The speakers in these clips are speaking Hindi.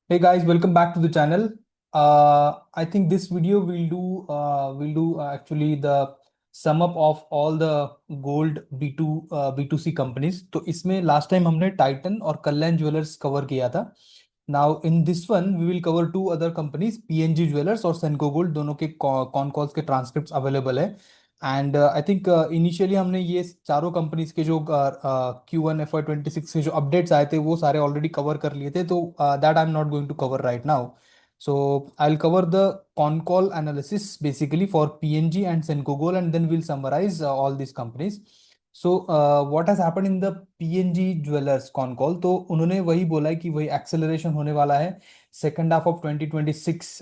Hey guys, welcome back to the channel. I think this video will do actually the sum up of all the gold B2C companies. तो इसमें लास्ट टाइम हमने टाइटन और कल्याण ज्वेलर्स कवर किया था. Now in this one we will cover two other companies, PNG jewellers और सेनको गोल्ड. दोनों के कॉन कॉल्स के ट्रांसक्रिप्ट्स अवेलेबल है. एंड आई थिंक इनिशियली हमने ये चारों कंपनीज के जो Q1 FY 2026 के जो अपडेट्स आए थे वो सारे ऑलरेडी कवर कर लिए थे, तो that I am not going to cover right now. So I will cover the con call analysis basically for PNG and Senco gold, and then will summarise all this companies. So what has happened in the PNG jewellers con call, तो उन्होंने वही बोला है कि वही एक्सेलरेशन होने वाला है सेकेंड हाफ ऑफ 2026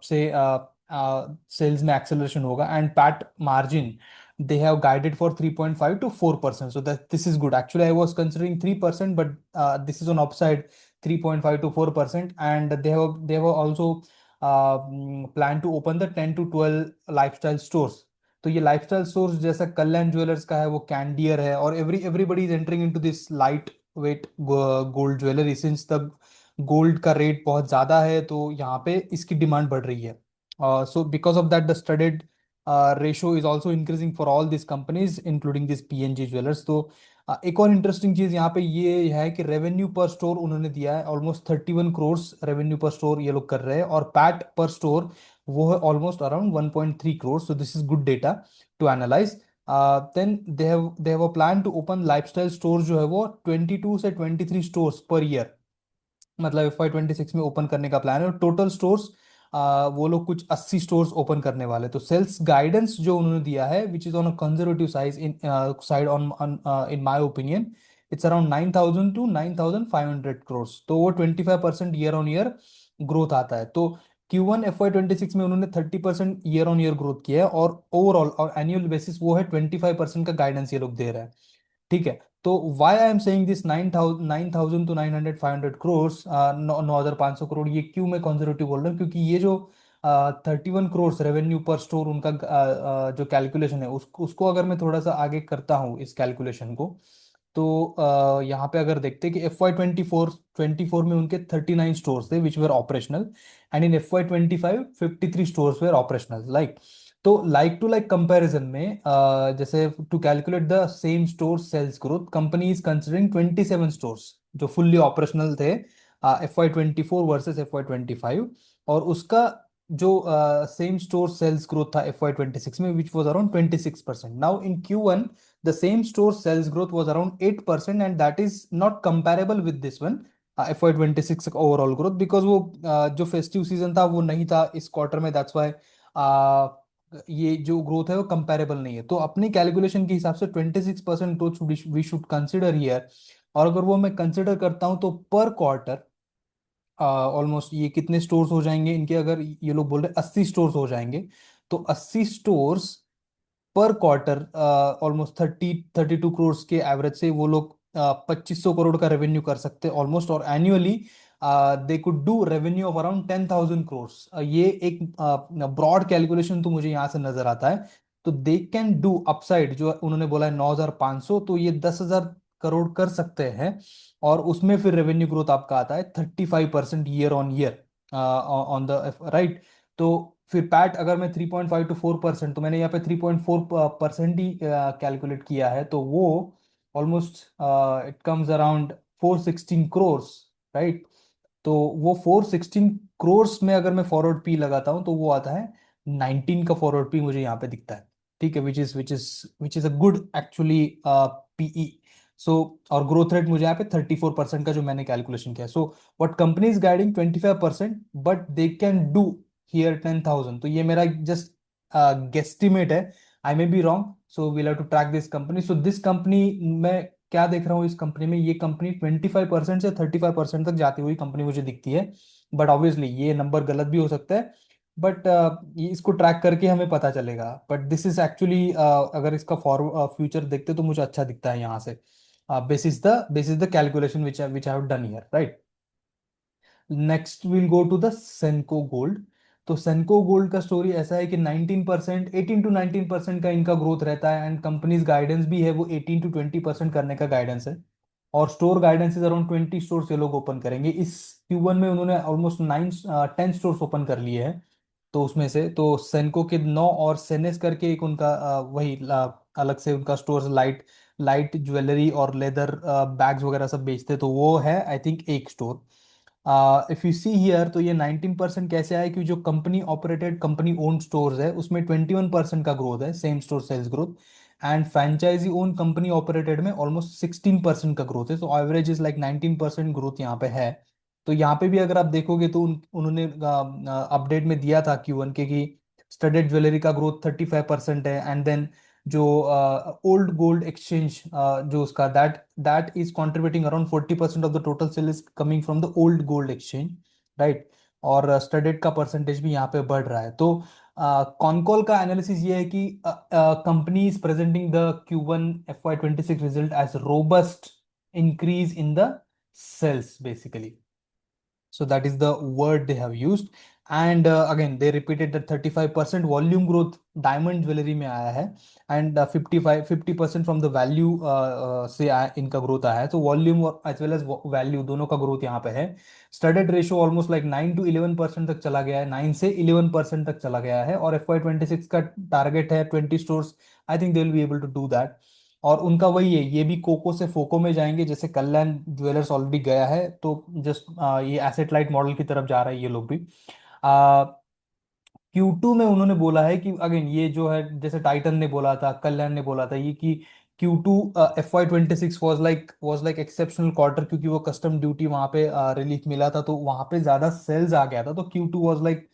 से. सेल्स में एक्सेलरेशन होगा and PAT margin they have guided for 3.5 to 4%, so that this is good. Actually I was considering 3%, but this is on upside 3.5 to 4%. And they have also planned to open the 10 to 12 lifestyle stores. तो ये लाइफस्टाइल स्टोर्स जैसा कल्याण ज्वेलर्स का है, वो कैंडियर है, और everybody is entering into this light weight gold jewellery since the gold का रेट बहुत ज़्यादा है, तो यहाँ पे इसकी डिमांड बढ़ रही है. So because of that the studded ratio is also increasing for all this companies including this PNG jewellers. तो एक और इंटरेस्टिंग चीज़ यहाँ पे ये है कि रेवेन्यू पर स्टोर उन्होंने दिया है ऑलमोस्ट 31 करोड़ रेवेन्यू पर स्टोर ये लोग कर रहे हैं, और पैट पर स्टोर वो है almost around 1.3 crore. So this is good data to analyse. Then they have a plan to open lifestyle store जो है वो 22 से 23 स्टोर्स पर ईयर, मतलब FY 2026 में ओपन करने का प्लान है. और टोटल स्टोर्स वो लोग कुछ 80 स्टोर्स ओपन करने वाले. तो सेल्स गाइडेंस जो उन्होंने दिया है which is on a conservative size in side on in my opinion, it's around 9,000 to 9,500 crore. तो वो 25% ईयर ऑन ईयर ग्रोथ आता है. तो Q1 FY 2026 में उन्होंने 30% ईयर ऑन ईयर ग्रोथ किया है, और ओवरऑल और एनुअल बेसिस वो है 25% का गाइडेंस ये लोग दे रहे हैं. ठीक है. तो why I am saying this 9,000 to 900 500 crore, 9,500 crore, ये क्यों मैं कंजर्वेटिव बोल रहा हूँ, क्योंकि ये जो 31 करोड़ रेवेन्यू पर स्टोर उनका जो कैलकुलेशन है उसको अगर मैं थोड़ा सा आगे करता हूँ इस कैलकुलेशन को, तो यहाँ पे अगर देखते हैं कि FY 2024 में उनके 39 स्टोर्स थे which were operational, and in FY 2025 53 stores were operational. Like, तो लाइक टू लाइक कंपैरिजन में जैसे to calculate the same store sales growth, company is considering 27 stores जो फुल्ली ऑपरेशनल थे FY 2024 वर्सेस FY 2025, और उसका जो सेम स्टोर सेल्स ग्रोथ था FY 2026 में which was around 26%. Now in Q1 the same store sales growth was around 8%, and that is not comparable with this one FY 2026 overall growth, because वो जो फेस्टिव सीजन था वो नहीं था इस क्वार्टर में. दैट्स वाई ये जो ग्रोथ है वो कंपैरेबल नहीं है. तो अपनी कैलकुलेशन के हिसाब से 26% growth we should consider here. और अगर वो मैं कंसिडर करता हूँ तो पर क्वार्टर ऑलमोस्ट ये कितने स्टोर्स हो जाएंगे इनके, अगर ये लोग बोल रहे 80 स्टोर्स हो जाएंगे, तो 80 स्टोर्स पर क्वार्टर ऑलमोस्ट 32 करोड़ के एवरेज से वो लोग 2,500 करोड़ का रेवेन्यू कर सकते हैं ऑलमोस्ट. और annually they could do revenue of around 10,000 crore. ये एक ब्रॉड कैलकुलेशन तो मुझे यहाँ से नजर आता है. तो दे कैन डू अपसाइड, जो उन्होंने बोला है 9,500, तो ये 10,000 करोड़ कर सकते हैं. और उसमें फिर रेवेन्यू ग्रोथ आपका आता है 35% year on year on the right. तो फिर पैट अगर मैं 3.5 to 4%, तो मैंने यहाँ पे 3.4% ही कैलकुलेट किया है, तो वो almost it comes around 416 crore. Right. तो वो 416 करोड़ में अगर मैं फॉरवर्ड पी लगाता हूँ तो वो आता है 19 का फॉरवर्ड पी मुझे यहाँ पे दिखता है. ठीक है, which is a good actually PE. So और ग्रोथ रेट मुझे यहाँ पे 34% का जो मैंने कैलकुलेशन किया. So what company is guiding 25%, but they can do here 10,000. तो ये मेरा जस्ट गेस्टिमेट है. I may be wrong, so we'll have to track this company. So this company, मैं क्या देख रहा हूँ इस कंपनी में, ये कंपनी 25% से 35% तक जाती हुई कंपनी मुझे दिखती है. बट ऑब्वियसली ये नंबर गलत भी हो सकता है, बट ये इसको ट्रैक करके हमें पता चलेगा. बट दिस इज एक्चुअली अगर इसका फ्यूचर देखते तो मुझे अच्छा दिखता है यहाँ से, basis the calculation which I have done here. Right. Next will go to the Senco gold. तो सेनको गोल्ड का स्टोरी ऐसा है कि 19%, 18 to 19% का इनका ग्रोथ रहता है, एंड कंपनीज गाइडेंस भी है वो 18 to 20% करने का गाइडेंस है. और store guidance is around 20 stores ये लोग ओपन करेंगे इस Q1 में। उन्होंने ऑलमोस्ट 10 स्टोर्स ओपन कर लिए हैं। तो उसमें से तो सेनको के 9, और सेनेस करके एक उनका अलग से उनका स्टोर, लाइट लाइट ज्वेलरी और लेदर बैग्स वगैरह सब बेचते, तो वो है आई थिंक एक store. If you see here, तो ये 19% कैसे आया कि जो company operated, company owned stores है उसमें 21% का ग्रोथ है, same store sales growth. And franchisee own company operated में ऑलमोस्ट 16% का ग्रोथ है। तो एवरेज इज लाइक 19% ग्रोथ यहाँ पे है। तो यहाँ पे भी अगर आप देखोगे तो उन्होंने अपडेट में दिया था Q1 के कि स्टडेड ज्वेलरी का ग्रोथ 35% है। एंड देन जो ओल्ड गोल्ड एक्सचेंज, जो उसका that that is contributing around 40% of the total sale is coming from the old gold exchange, right. और स्टडेड का परसेंटेज भी यहाँ पे बढ़ रहा है। तो कॉनकॉल का एनालिसिस ये है कि company is presenting the Q1 FY26 result as robust increase in the sales basically. So that is the word they have used. And again they repeated that 35% volume growth diamond jewellery में आया है। एंड 50% फ्रॉम द वैल्यू से इनका ग्रोथ आया है। तो volume as well as value दोनों का ग्रोथ यहाँ पे है। Studded ratio almost like 9 to 11% तक चला गया है, 9 से 11% तक चला गया है। और FY26 का टारगेट है 20 stores. I think they will be able to do that. और उनका वही है, ये भी कोको से फोको में जाएंगे, जैसे कल्याण ज्वेलर्स ऑलरेडी गया है। तो जस्ट ये एसेट लाइट मॉडल की तरफ जा रहा है ये लोग भी। Q2 में उन्होंने बोला है कि अगेन ये जो है, जैसे टाइटन ने बोला था, कल्याण ने बोला था ये कि Q2 FY26 was like exceptional quarter, क्योंकि वो कस्टम ड्यूटी वहां पे रिलीफ मिला था, तो वहां पे ज्यादा सेल्स आ गया था। तो Q2 was like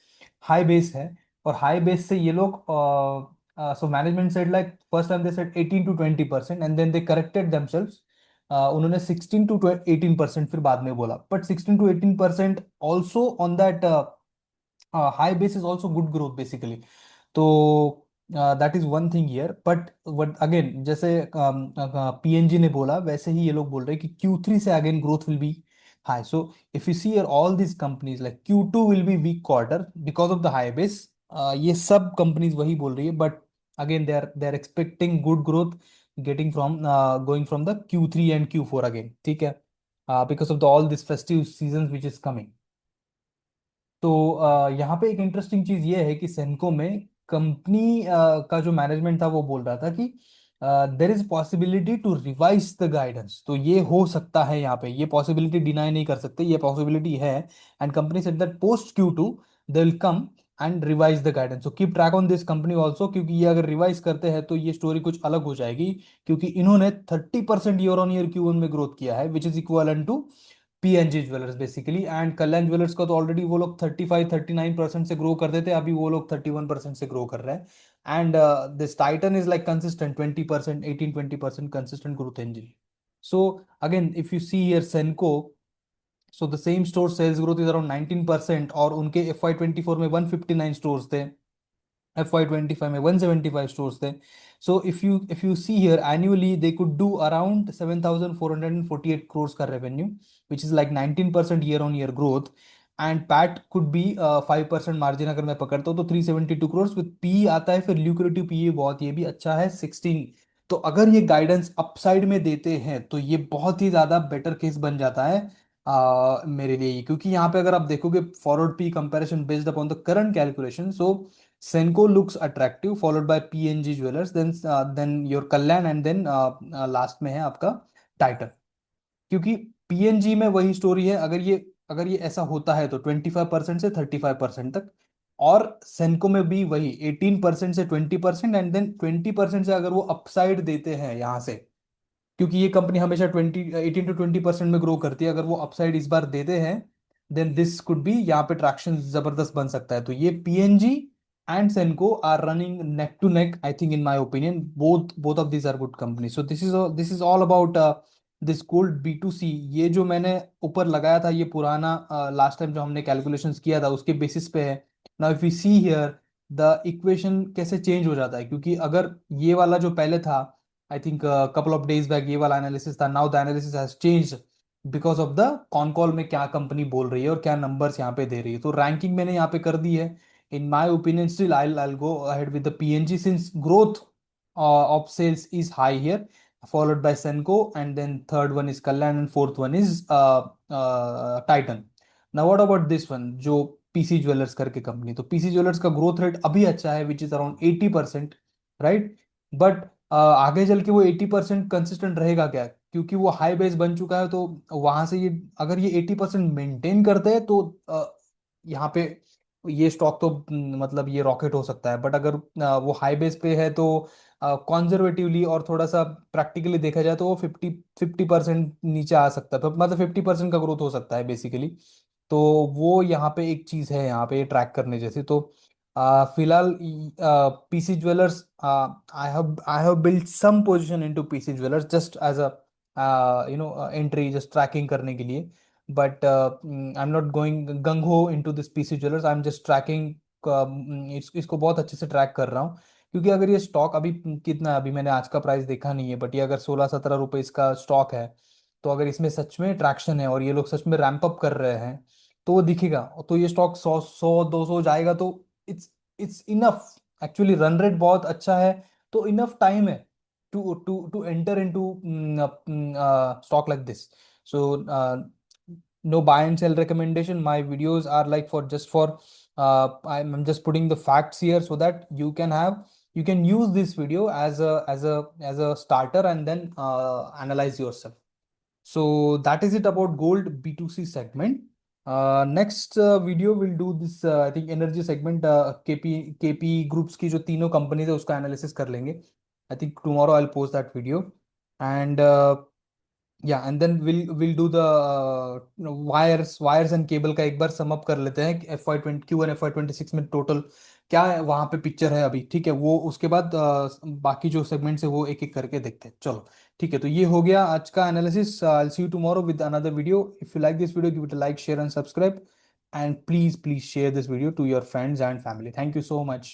high base है। और हाई बेस से ये लोग, so management said like first time they said 18 to 20%, and then they corrected themselves. उन्होंने 16 to 18% फिर बाद में बोला, but 16 to 18% also on that high base is also good growth basically. तो that is one thing here. But again जैसे PNG ने बोला वैसे ही ये लोग बोल रहे हैं कि Q3 से again growth will be high. So if you see here all these companies like Q2 will be weak quarter because of the high base. ये सब कंपनीज वही बोल रही है, but again they are expecting good growth getting from going from the Q3 and Q4 again, ठीक है, because of the all this festive season which is coming. तो यहाँ पे एक इंटरेस्टिंग चीज ये है कि सेनको में कंपनी का जो मैनेजमेंट था वो बोल रहा था कि there is possibility to revise the guidance. तो ये हो सकता है, यहाँ पे ये पॉसिबिलिटी डिनाई नहीं कर सकते, ये पॉसिबिलिटी है। And company said that post Q2 they will come and revise the guidance. So keep track on this company also, क्योंकि ये अगर रिवाइज करते हैं तो ये स्टोरी कुछ अलग हो जाएगी। क्योंकि इन्होंने 30% ईयर ऑन ईयर Q1 में ग्रोथ किया है, which is equal to PNG jewellers basically. And Kalyan jewellers का तो ऑलरेडी वो लोग 35-39% से ग्रो करते थे, अभी वो लोग 31% से ग्रो कर रहे हैं। And this Titan is like consistent 20%, 18-20% consistent growth engine. So again if you see here Senco, so the same store sales growth is around 19%, और उनके FY24 में 159 स्टोर्स थे, FY25 में 175 स्टोर्स थे। सो if you see here annually they could do around 7,448 crores का revenue, which is like 19% year on year growth. And PAT could be 5% margin अगर मैं पकड़ता हूँ तो 372 crores विद पी आता है फिर ल्यूक्रेटिव पी, बहुत ये भी अच्छा है 16। तो अगर ये गाइडेंस अपसाइड में देते हैं तो ये बहुत ही ज्यादा बेटर केस बन जाता है मेरे लिए, क्योंकि यहाँ पे अगर आप देखोगे forward P comparison based upon the current calculation, so Senco looks attractive, followed by PNG Jewelers, then your Kalyan, and then last में है आपका टाइटन। क्योंकि PNG में वही स्टोरी है, अगर ये ऐसा होता है तो 25% से 35% तक। और सेनको में भी वही 18% से 20%, एंड देन 20% से अगर वो अपसाइड देते हैं यहाँ से, क्योंकि ये कंपनी हमेशा 18 to 20% में ग्रो करती है, अगर वो अपसाइड इस बार देते हैं देन दिस कुड बी, यहाँ पे ट्रैक्शन जबरदस्त बन सकता है। तो ये PNG and Senco are running neck to neck, I think in my opinion both of these are good company. So this is all about this gold B2C। ये जो मैंने ऊपर लगाया था ये पुराना लास्ट टाइम जो हमने कैलकुलेशंस किया था उसके बेसिस पे है। Now if you see here the equation कैसे चेंज हो जाता है, क्योंकि अगर ये वाला जो पहले था, I think couple of days back ये वाला एनालिसिस था, now the analysis has changed because of the con call में क्या कंपनी बोल रही है और क्या नंबर्स यहाँ पे दे रही है। तो रैंकिंग मैंने यहाँ पे कर दी है। In my opinion still I go ahead with the PNG since growth of sales is high here. followed by Senco, and then third one is Kalyan, and fourth one is Titan. Now what about this one, जो पीसी ज्वेलर्स करके कंपनी, तो पीसी ज्वेलर्स का ग्रोथ रेट अभी अच्छा है, which is around 80%, right? But आगे चल के वो 80% कंसिस्टेंट रहेगा क्या, क्योंकि वो हाई बेस बन चुका है, तो वहां से ये अगर ये 80% मेंटेन करते हैं तो यहाँ पे ये स्टॉक तो मतलब ये रॉकेट हो सकता है। बट अगर वो हाई बेस पे है तो कॉन्जर्वेटिवली और थोड़ा सा प्रैक्टिकली देखा जाए तो वो 50% नीचे आ सकता है, तो मतलब 50% का ग्रोथ हो सकता है बेसिकली। तो वो यहाँ पे एक चीज है यहाँ पे ट्रैक करने जैसे। तो फिलहाल PC Jewellers, I have built some position into PC Jewellers just as a entry, just tracking करने के लिए। But I am not going gung ho into this PC Jewellers, I am just tracking, इसको बहुत अच्छे से ट्रैक कर रहा हूँ। क्योंकि अगर ये स्टॉक अभी कितना है, अभी मैंने आज का प्राइस देखा नहीं है, बट ये अगर 16-17 रुपए इसका स्टॉक है, तो अगर इसमें सच में ट्रैक्शन है और ये लोग सच में रैंप अप कर रहे हैं तो वो दिखेगा। तो ये स्टॉक 100-200 जाएगा तो it's enough, actually run rate बहुत अच्छा है, तो इनफ टाइम है to enter into stock like this. So no buy and sell recommendation. My videos are like for just for I'm just putting the facts here so that you can use this video as a starter and then analyze yourself. So that is it about gold B2C segment. Next video will do this I think energy segment, KP groups की जो तीनों कंपनीज है उसका एनालिसिस कर लेंगे। I think tomorrow I'll post that video. And yeah, and then we'll do the wires and cable का एक बार सम अप कर लेते हैं कि FY20 Q1 FY26 में टोटल क्या है वहां पे पिक्चर है अभी, ठीक है? वो उसके बाद बाकी जो सेगमेंट्स है वो एक एक करके देखते हैं, चलो। ठीक है, तो ये हो गया आज का analysis. I will see you tomorrow with another video. If you like this video, give it a like, share and subscribe, and please share this video to your friends and family. Thank you so much.